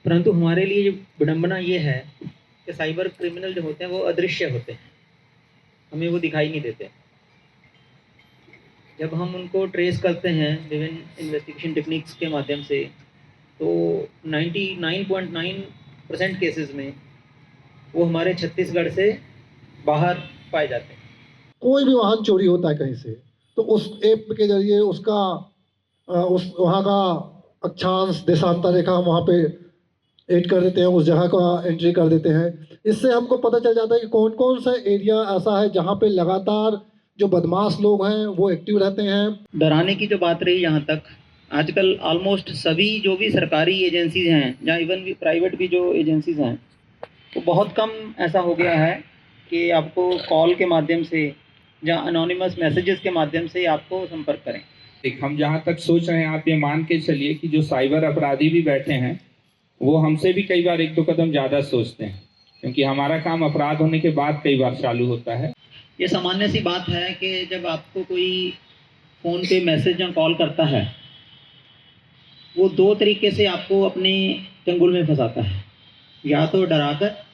परंतु हमारे लिए जो विडंबना ये है कि साइबर क्रिमिनल जो होते हैं वो अदृश्य होते हैं, हमें वो दिखाई नहीं देते। जब हम उनको ट्रेस करते हैं विभिन्न इन्वेस्टिगेशन टेक्निक्स के माध्यम से, तो 99.9% केसेस में वो हमारे छत्तीसगढ़ से बाहर पाए जाते हैं। कोई भी वाहन चोरी होता है कहीं से, तो उस ऐप के जरिए उसका उस वहाँ का अक्षांश देशांतर रेखा हम वहाँ पे ऐड कर देते हैं, उस जगह का एंट्री कर देते हैं। इससे हमको पता चल जाता है कि कौन कौन सा एरिया ऐसा है जहाँ पे लगातार जो बदमाश लोग हैं वो एक्टिव रहते हैं। डराने की जो बात रही यहाँ तक, आजकल ऑलमोस्ट सभी जो भी सरकारी एजेंसीज हैं या इवन भी प्राइवेट भी जो एजेंसीज हैं, तो बहुत कम ऐसा हो गया है कि आपको कॉल के माध्यम से या अनोनिमस मैसेजेस के माध्यम से आपको संपर्क करें। हम जहाँ तक सोच रहे हैं, आप ये मान के चलिए कि जो साइबर अपराधी भी बैठे हैं वो हमसे भी कई बार एक दो कदम ज़्यादा सोचते हैं, क्योंकि हमारा काम अपराध होने के बाद कई बार चालू होता है। ये सामान्य सी बात है कि जब आपको कोई फ़ोन पे मैसेज या कॉल करता है, वो दो तरीके से आपको अपने चंगुल में फंसाता है, या तो डराकर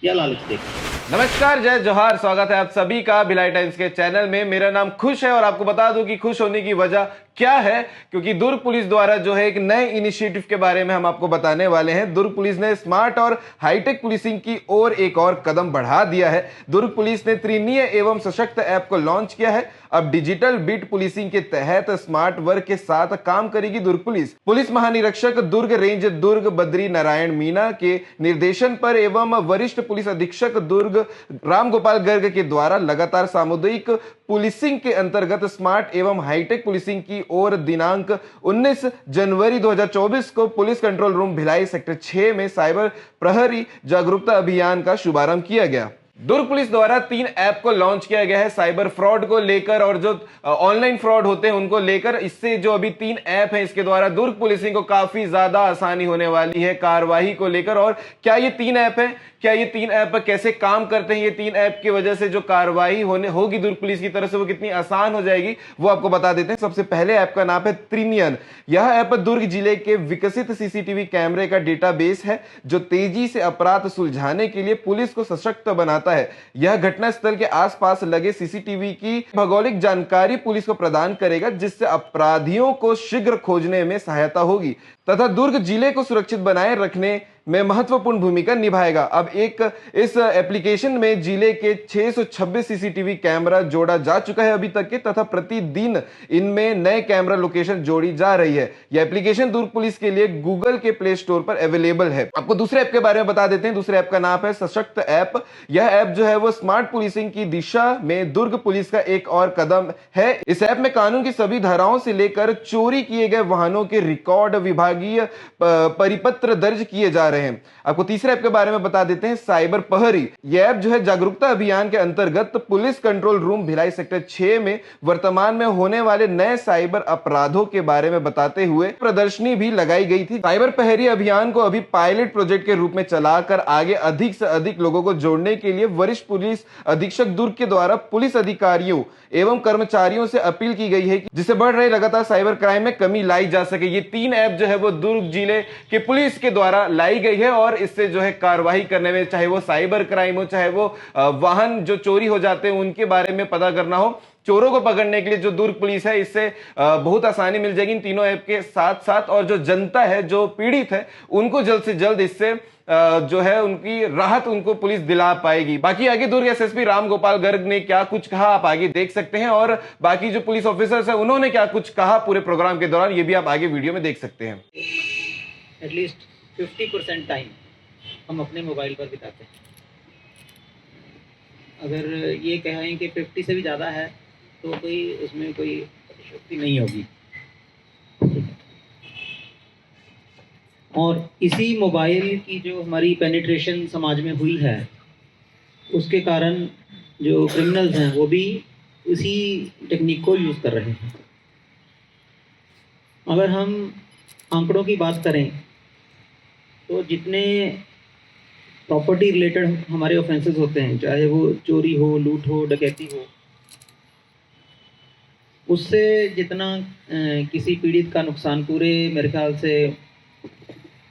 या लालच देकर। नमस्कार, जय जोहार, स्वागत है आप सभी का भिलाई टाइम्स के चैनल में। मेरा नाम खुश है और आपको बता दूं कि खुश होने की वजह क्या है, क्योंकि दुर्ग पुलिस द्वारा जो है एक नए इनिशिएटिव के बारे में हम आपको बताने वाले हैं। दुर्ग पुलिस ने स्मार्ट और हाईटेक पुलिसिंग की ओर एक और कदम बढ़ा दिया है। दुर्ग पुलिस ने त्रिनीय एवं सशक्त ऐप को लॉन्च किया है। अब डिजिटल बीट पुलिसिंग के तहत स्मार्ट वर्क के साथ काम करेगी दुर्ग पुलिस। पुलिस महानिरीक्षक दुर्ग रेंज दुर्ग बद्री नारायण मीना के निर्देशन पर एवं वरिष्ठ पुलिस अधीक्षक दुर्ग राम गोपाल गर्ग के द्वारा लगातार सामुदायिक पुलिसिंग के अंतर्गत स्मार्ट एवं हाईटेक पुलिसिंग की और दिनांक 19 जनवरी 2024 को police control room Bhilai sector 6 में साइबर प्रहरी जागरूकता अभियान का शुभारंभ किया गया। दुर्ग पुलिस द्वारा 3 ऐप को लॉन्च किया गया है, साइबर फ्रॉड को लेकर और जो ऑनलाइन फ्रॉड होते हैं उनको लेकर। इससे जो अभी 3 ऐप हैं, इसके द्वारा दुर्ग पुलिसिंग को काफी ज्यादा आसानी होने वाली है कार्यवाही को लेकर। और क्या ये 3 ऐप हैं, क्या ये 3 ऐप कैसे काम करते हैं, ये 3 ऐप की वजह से जो कार्रवाई होगी दुर्ग पुलिस की तरफ से वो कितनी आसान हो जाएगी, वो आपको बता देते हैं। सबसे पहले ऐप का नाम है त्रिनियन। यह ऐप दुर्ग जिले के विकसित सीसीटीवी कैमरे का डेटाबेस है जो तेजी से अपराध सुलझाने के लिए पुलिस को सशक्त बनाता है। यह घटनास्थल के आसपास लगे सीसीटीवी की भौगोलिक जानकारी पुलिस को प्रदान करेगा, जिससे अपराधियों को शीघ्र खोजने में सहायता होगी तथा दुर्ग जिले को सुरक्षित बनाए रखने में महत्वपूर्ण भूमिका निभाएगा। अब इस एप्लीकेशन में जिले के 626 सीसीटीवी कैमरा जोड़ा जा चुका है अभी तक के, तथा प्रतिदिन इनमें नए कैमरा लोकेशन जोड़ी जा रही है। यह एप्लीकेशन दुर्ग पुलिस के लिए गूगल के प्ले स्टोर पर अवेलेबल है। आपको दूसरे ऐप के बारे में बता देते हैं। दूसरे ऐप का नाम है सशक्त ऐप। यह ऐप जो है वो स्मार्ट पुलिसिंग की दिशा में दुर्ग पुलिस का एक और कदम है। इस ऐप में कानून की सभी धाराओं से लेकर चोरी किए गए वाहनों के रिकॉर्ड, विभागीय परिपत्र दर्ज किए जा रहे हैं। आपको तीसरे ऐप के बारे में बता देते हैं, साइबर प्रहरी। यह ऐप जो है जागरूकता अभियान के अंतर्गत police control room Bhilai sector 6 में वर्तमान में होने वाले नए साइबर अपराधों के बारे में बताते हुए प्रदर्शनी भी लगाई गई थी। साइबर प्रहरी अभियान को अभी पायलट प्रोजेक्ट के रूप में चलाकर आगे अधिक से अधिक लोगों को जोड़ने के लिए वरिष्ठ पुलिस अधीक्षक दुर्ग के द्वारा पुलिस अधिकारियों एवं कर्मचारियों से अपील की गई है, जिससे बढ़ रहे लगातार साइबर क्राइम में कमी लाई जा सके। ये 3 ऐप जो है वो दुर्ग जिले के पुलिस के द्वारा लाई गई है और इससे जो है कार्रवाई करने में, चाहे वो साइबर क्राइम हो, चाहे वो वाहन जो चोरी हो जाते हैं उनके बारे में पता करना हो, चोरों को पकड़ने के लिए जो दुर्ग पुलिस है, इससे बहुत आसानी मिल जाएगी इन तीनों ऐप के साथ साथ। और जो जनता है, जो पीड़ित है, उनको जल्द से जल्द इससे जो है उनकी राहत उनको पुलिस दिला पाएगी। बाकी आगे दुर्ग एसएसपी राम गोपाल गर्ग ने क्या कुछ कहा आप आगे देख सकते हैं, और बाकी जो पुलिस ऑफिसर्स हैं उन्होंने क्या कुछ कहा पूरे प्रोग्राम के दौरान, ये भी आप आगे वीडियो में देख सकते हैं। एटलीस्ट 50% टाइम हम अपने मोबाइल पर बिताते हैं। अगर ये कहें कि 50 से भी ज़्यादा है तो कोई उसमें कोई शक्ति नहीं होगी। और इसी मोबाइल की जो हमारी पेनिट्रेशन समाज में हुई है, उसके कारण जो क्रिमिनल्स हैं वो भी उसी टेक्निक को यूज़ कर रहे हैं। अगर हम आंकड़ों की बात करें तो जितने प्रॉपर्टी रिलेटेड हमारे ऑफेंसेस होते हैं, चाहे वो चोरी हो, लूट हो, डकैती हो, उससे जितना किसी पीड़ित का नुकसान पूरे मेरे ख्याल से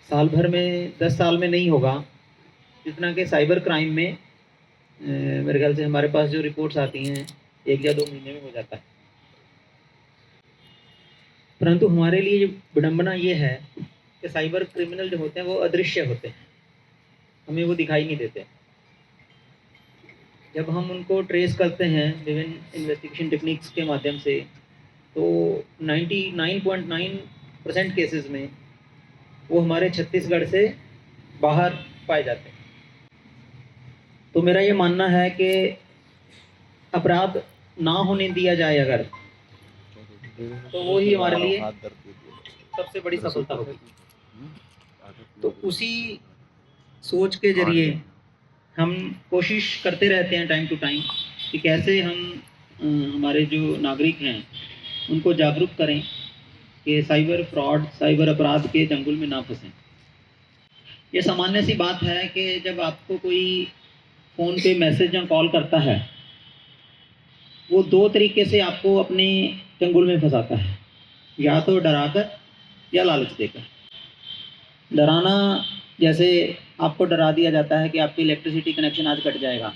साल भर में 10 साल में नहीं होगा जितना कि साइबर क्राइम में मेरे ख्याल से हमारे पास जो रिपोर्ट्स आती हैं 1 या 2 महीने में हो जाता है। परंतु हमारे लिए विडंबना ये है कि साइबर क्रिमिनल जो होते हैं वो अदृश्य होते हैं, हमें वो दिखाई नहीं देते। जब हम उनको ट्रेस करते हैं विभिन्न इन्वेस्टिगेशन टेक्निक्स के माध्यम से तो 99.9% केसेस में वो हमारे छत्तीसगढ़ से बाहर पाए जाते हैं। तो मेरा ये मानना है कि अपराध ना होने दिया जाए अगर, तो वो ही हमारे लिए सबसे बड़ी सफलता होगी। तो उसी सोच के जरिए हम कोशिश करते रहते हैं टाइम टू टाइम कि कैसे हम हमारे जो नागरिक हैं उनको जागरूक करें कि साइबर फ्रॉड, साइबर अपराध के चंगुल में ना फंसें। ये सामान्य सी बात है कि जब आपको कोई फ़ोन पे मैसेज या कॉल करता है वो 2 तरीके से आपको अपने चंगुल में फंसाता है, या तो डराकर या लालच देकर। डराना, जैसे आपको डरा दिया जाता है कि आपकी इलेक्ट्रिसिटी कनेक्शन आज कट जाएगा,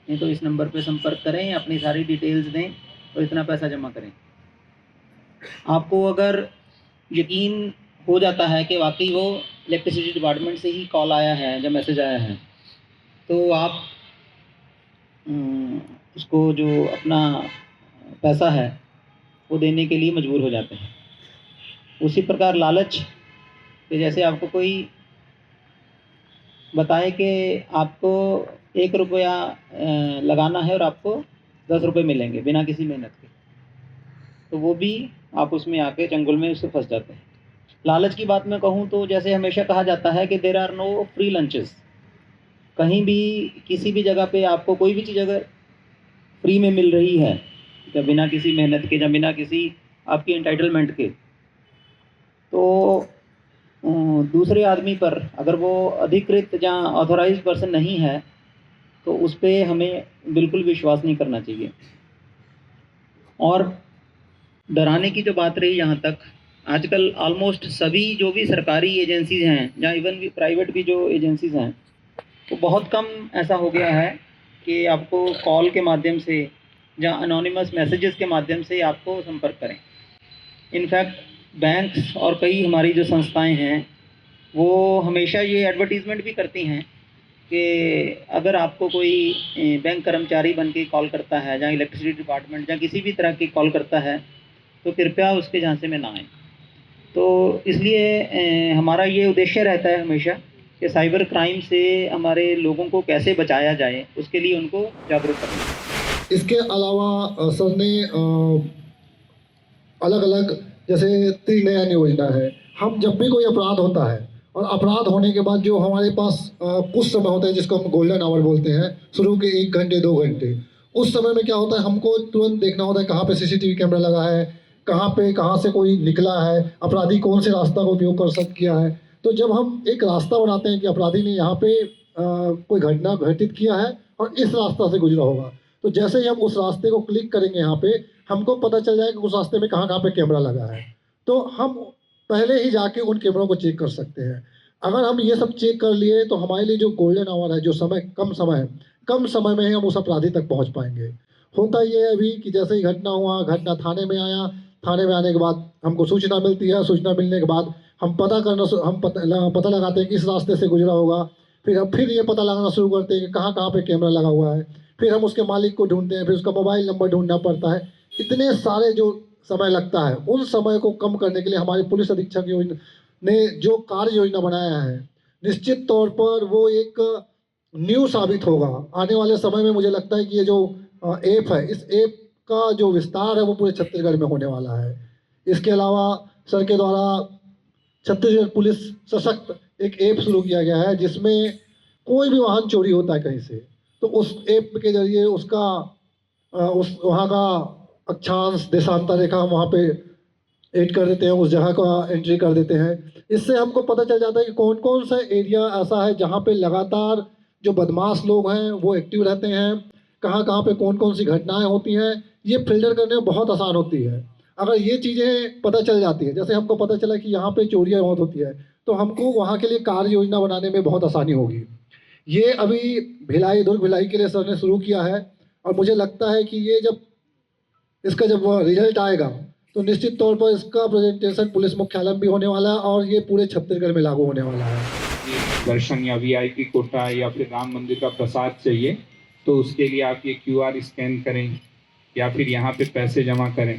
नहीं तो इस नंबर पे संपर्क करें, अपनी सारी डिटेल्स दें और इतना पैसा जमा करें। आपको अगर यकीन हो जाता है कि वाकई वो इलेक्ट्रिसिटी डिपार्टमेंट से ही कॉल आया है या मैसेज आया है, तो आप उसको जो अपना पैसा है वो देने के लिए मजबूर हो जाते हैं। उसी प्रकार लालच कि जैसे आपको कोई बताए कि आपको 1 रुपया लगाना है और आपको 10 रुपये मिलेंगे बिना किसी मेहनत के, तो वो भी आप उसमें आके चंगुल में उससे फंस जाते हैं। लालच की बात मैं कहूँ तो जैसे हमेशा कहा जाता है कि there are no free lunches. कहीं भी किसी भी जगह पे आपको कोई भी चीज़ अगर फ्री में मिल रही है या बिना किसी मेहनत के या बिना किसी आपकी एंटाइटलमेंट के, तो दूसरे आदमी पर अगर वो अधिकृत या ऑथोराइज्ड पर्सन नहीं है तो उस पर हमें बिल्कुल विश्वास नहीं करना चाहिए। और डराने की जो बात रही यहाँ तक, आजकल ऑलमोस्ट सभी जो भी सरकारी एजेंसीज हैं या इवन प्राइवेट भी जो एजेंसीज हैं, तो बहुत कम ऐसा हो गया है कि आपको कॉल के माध्यम से या अनोनिमस मैसेजेस के माध्यम से आपको संपर्क करें। इनफैक्ट बैंक्स और कई हमारी जो संस्थाएं हैं वो हमेशा ये एडवर्टीज़मेंट भी करती हैं कि अगर आपको कोई बैंक कर्मचारी बन के कॉल करता है या इलेक्ट्रिसिटी डिपार्टमेंट या किसी भी तरह की कॉल करता है तो कृपया उसके झांसे में ना आए। तो इसलिए हमारा ये उद्देश्य रहता है हमेशा कि साइबर क्राइम से हमारे लोगों को कैसे बचाया जाए, उसके लिए उनको जागरूक करना। इसके अलावा सर ने अलग अलग जैसे 3 नया योजना है। हम जब भी कोई अपराध होता है और अपराध होने के बाद जो हमारे पास कुछ समय होता है जिसको हम गोल्डन आवर बोलते हैं, शुरू के 1 घंटे 2 घंटे, उस समय में क्या होता है हमको तुरंत देखना होता है कहाँ पे सीसीटीवी कैमरा लगा है, कहाँ से कोई निकला है, अपराधी कौन से रास्ता का उपयोग कर किया है। तो जब हम एक रास्ता बनाते हैं कि अपराधी ने यहाँ पे कोई घटना घटित किया है और इस रास्ता से गुजरा होगा, तो जैसे ही हम उस रास्ते को क्लिक करेंगे यहाँ पे हमको पता चल जाएगा कि उस रास्ते में कहाँ पे कैमरा लगा है। तो हम पहले ही जाके उन कैमरों को चेक कर सकते हैं। अगर हम ये सब चेक कर लिए तो हमारे लिए जो गोल्डन आवर है, जो समय कम समय में ही हम उस अपराधी तक पहुँच पाएंगे। होता ये है अभी कि जैसे ही घटना थाने में आया, थाने में आने के बाद हमको सूचना मिलती है, सूचना मिलने के बाद हम पता लगाते हैं कि इस रास्ते से गुजरा होगा। फिर ये पता लगाना शुरू करते हैं कि कहाँ पे कैमरा लगा हुआ है। फिर हम उसके मालिक को ढूंढते हैं, फिर उसका मोबाइल नंबर ढूंढना पड़ता है। इतने सारे जो समय लगता है, उन समय को कम करने के लिए हमारे पुलिस अधीक्षक ने जो कार्य योजना बनाया है, निश्चित तौर पर वो एक न्यू साबित होगा आने वाले समय में। मुझे लगता है कि ये जो ऐप है, इस ऐप का जो विस्तार है वो पूरे छत्तीसगढ़ में होने वाला है। इसके अलावा सर के द्वारा छत्तीसगढ़ पुलिस सशक्त एक ऐप शुरू किया गया है जिसमें कोई भी वाहन चोरी होता है कहीं से, तो उस ऐप के जरिए उसका वहाँ का अक्षांश देशांतर रेखा हम वहाँ पे ऐड कर देते हैं, उस जगह का एंट्री कर देते हैं। इससे हमको पता चल जाता है कि कौन कौन सा एरिया ऐसा है जहाँ पे लगातार जो बदमाश लोग हैं वो एक्टिव रहते हैं, कहाँ पे कौन कौन सी घटनाएं होती हैं। ये फिल्टर करने में बहुत आसान होती है अगर ये चीज़ें पता चल जाती है। जैसे हमको पता चला कि यहाँ पे चोरियाँ बहुत होती है, तो हमको वहाँ के लिए कार्य योजना बनाने में बहुत आसानी होगी। ये अभी दुर्ग भिलाई के लिए सर ने शुरू किया है और मुझे लगता है कि ये जब रिजल्ट आएगा तो निश्चित तौर पर इसका प्रेजेंटेशन पुलिस मुख्यालय में भी होने वाला है और ये पूरे छत्तीसगढ़ में लागू होने वाला है। दर्शन या वीआईपी कोटा या फिर राम मंदिर का प्रसाद चाहिए तो उसके लिए आप ये QR स्कैन करें या फिर यहाँ पे पैसे जमा करें।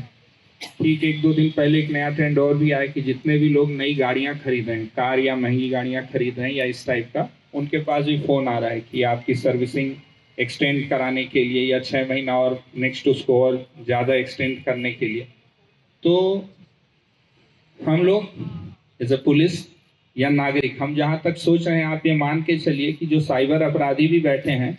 ठीक 1-2 दिन पहले एक नया ट्रेंड और भी आया कि जितने भी लोग नई गाड़ियाँ खरीद रहे हैं, कार या महंगी गाड़ियाँ खरीद रहे हैं या इस टाइप का, उनके पास भी फ़ोन आ रहा है कि आपकी सर्विसिंग एक्सटेंड कराने के लिए या 6 महीना और नेक्स्ट उसको और ज़्यादा एक्सटेंड करने के लिए। तो हम लोग एज ए पुलिस या नागरिक, हम जहाँ तक सोच रहे हैं, आप ये मान के चलिए कि जो साइबर अपराधी भी बैठे हैं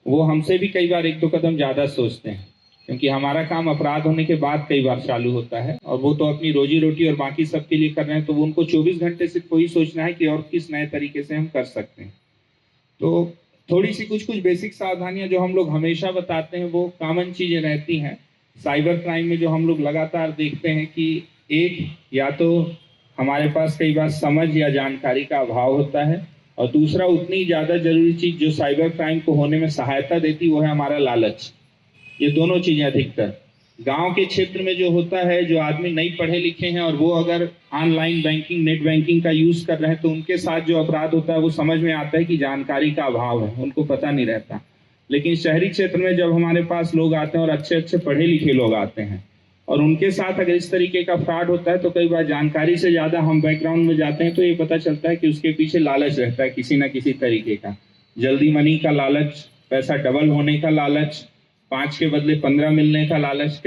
वो हमसे भी कई बार 1-2 कदम ज़्यादा सोचते हैं, क्योंकि हमारा काम अपराध होने के बाद कई बार चालू होता है और वो तो अपनी रोजी रोटी और बाकी सब के लिए कर रहे हैं, तो वो उनको 24 घंटे सिर्फ वही सोचना है कि और किस नए तरीके से हम कर सकते हैं। तो थोड़ी सी कुछ बेसिक सावधानियां जो हम लोग हमेशा बताते हैं वो कॉमन चीज़ें रहती हैं। साइबर क्राइम में जो हम लोग लगातार देखते हैं कि एक, या तो हमारे पास कई बार समझ या जानकारी का अभाव होता है, और दूसरा उतनी ज़्यादा ज़रूरी चीज़ जो साइबर क्राइम को होने में सहायता देती वो है हमारा लालच। ये दोनों चीज़ें अधिकतर गांव के क्षेत्र में जो होता है, जो आदमी नहीं पढ़े लिखे हैं और वो अगर ऑनलाइन बैंकिंग, नेट बैंकिंग का यूज़ कर रहे हैं, तो उनके साथ जो अपराध होता है वो समझ में आता है कि जानकारी का अभाव है, उनको पता नहीं रहता। लेकिन शहरी क्षेत्र में जब हमारे पास लोग आते हैं और अच्छे पढ़े लिखे लोग आते हैं और उनके साथ अगर इस तरीके का फ्रॉड होता है, तो कई बार जानकारी से ज़्यादा हम बैकग्राउंड में जाते हैं तो ये पता चलता है कि उसके पीछे लालच रहता है किसी न किसी तरीके का। जल्दी मनी का लालच, पैसा डबल होने का लालच, 5 के बदले 15 मिलने का लालच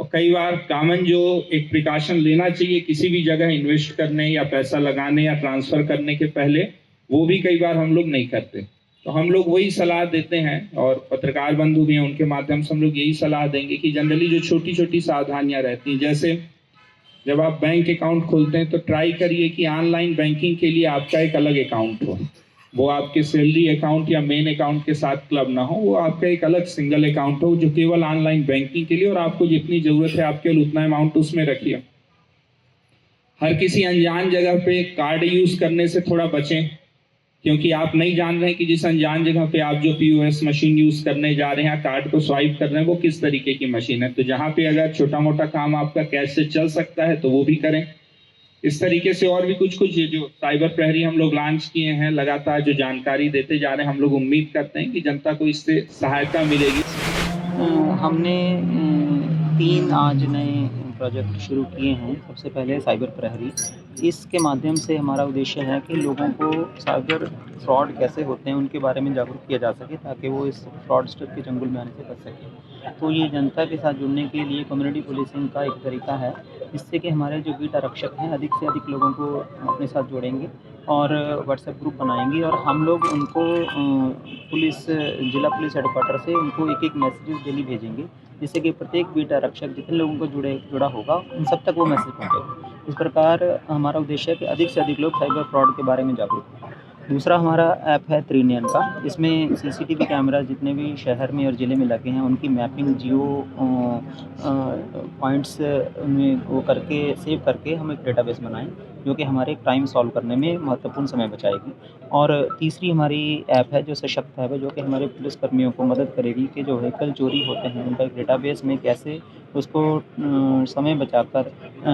कई बार कॉमन जो एक प्रिकॉशन लेना चाहिए किसी भी जगह इन्वेस्ट करने या पैसा लगाने या ट्रांसफ़र करने के पहले, वो भी कई बार हम लोग नहीं करते। तो हम लोग वही सलाह देते हैं और पत्रकार बंधु भी हैं, उनके माध्यम से हम लोग यही सलाह देंगे कि जनरली जो छोटी सावधानियां रहती हैं, जैसे जब आप बैंक अकाउंट खोलते हैं तो ट्राई करिए कि ऑनलाइन बैंकिंग के लिए आपका एक अलग अकाउंट हो। वो आपके सैलरी अकाउंट या मेन अकाउंट के साथ क्लब ना हो, वो आपका एक अलग सिंगल अकाउंट हो जो केवल ऑनलाइन बैंकिंग के लिए, और आपको जितनी ज़रूरत है आपके लिए उतना अमाउंट उसमें रखिए। हर किसी अनजान जगह पे कार्ड यूज़ करने से थोड़ा बचें, क्योंकि आप नहीं जान रहे हैं कि जिस अनजान जगह पे आप जो POS मशीन यूज़ करने जा रहे हैं, कार्ड को स्वाइप कर रहे हैं, वो किस तरीके की मशीन है। तो जहाँ पे अगर छोटा मोटा काम आपका कैश से चल सकता है तो वो भी करें। इस तरीके से और भी कुछ जो साइबर प्रहरी हम लोग लॉन्च किए हैं, लगातार जो जानकारी देते जा रहे हैं, हम लोग उम्मीद करते हैं कि जनता को इससे सहायता मिलेगी। हमने 3 आज नए प्रोजेक्ट शुरू किए हैं। सबसे पहले साइबर प्रहरी, इसके माध्यम से हमारा उद्देश्य है कि लोगों को साइबर फ्रॉड कैसे होते हैं उनके बारे में जागरूक किया जा सके, ताकि वो इस फ्रॉडस्टर के चंगुल में आने से बच सके। तो ये जनता के साथ जुड़ने के लिए कम्युनिटी पुलिसिंग का एक तरीका है, जिससे कि हमारे जो बीट आरक्षक हैं अधिक से अधिक लोगों को अपने साथ जोड़ेंगे और व्हाट्सएप ग्रुप बनाएंगे, और हम लोग उनको जिला पुलिस हेडक्वार्टर से उनको एक मैसेजेस डेली भेजेंगे, जिससे कि प्रत्येक बीट आरक्षक जितने लोगों को जुड़ा होगा उन सब तक वो मैसेज पहुँचेगा। इस प्रकार हमारा उद्देश्य है कि अधिक से अधिक लोग साइबर फ्रॉड के बारे में जागरूक हों। दूसरा हमारा ऐप है त्रिनयन का। इसमें CCTV कैमरा जितने भी शहर में और ज़िले में लगे हैं उनकी मैपिंग जियो पॉइंट्स में वो करके सेव करके हम एक डेटाबेस बनाएं, जो कि हमारे क्राइम सॉल्व करने में महत्वपूर्ण समय बचाएगी। और तीसरी हमारी ऐप है जो सशक्त ऐप है, जो कि हमारे पुलिसकर्मियों को मदद करेगी कि जो व्हीकल चोरी होते हैं उनका एक डेटाबेस में कैसे उसको समय बचाकर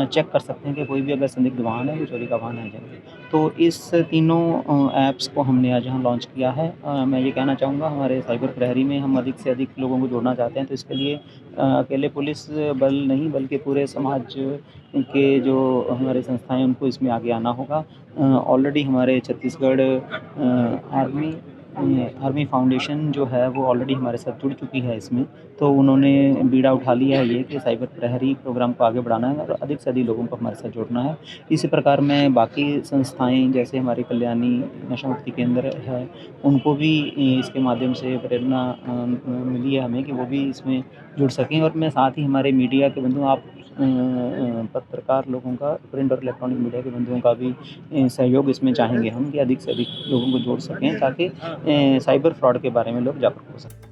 चेक कर सकते हैं कि कोई भी अगर संदिग्ध वाहन है वो चोरी का वाहन है जाए। तो इस तीनों ऐप्स को हमने आज यहाँ लॉन्च किया है। मैं ये कहना चाहूँगा, हमारे साइबर प्रहरी में हम अधिक से अधिक लोगों को जोड़ना चाहते हैं, तो इसके लिए अकेले पुलिस बल नहीं बल्कि पूरे समाज के जो हमारे संस्थाएं उनको इसमें आगे आना होगा। ऑलरेडी हमारे छत्तीसगढ़ आर्मी फाउंडेशन जो है वो ऑलरेडी हमारे साथ जुड़ चुकी है इसमें, तो उन्होंने बीड़ा उठा लिया है ये कि साइबर प्रहरी प्रोग्राम को आगे बढ़ाना है और अधिक से अधिक लोगों को हमारे साथ जोड़ना है। इसी प्रकार मैं बाकी संस्थाएं जैसे हमारी कल्याणी नशा मुक्ति केंद्र है, उनको भी इसके माध्यम से प्रेरणा मिली है हमें कि वो भी इसमें जुड़ सकें। और मैं साथ ही हमारे मीडिया के बंधु, आप पत्रकार लोगों का, प्रिंट और इलेक्ट्रॉनिक मीडिया के बंधुओं का भी सहयोग इसमें चाहेंगे हम कि अधिक से अधिक लोगों को जोड़ सकें, ताकि साइबर फ्रॉड के बारे में लोग जागरूक हो सकें।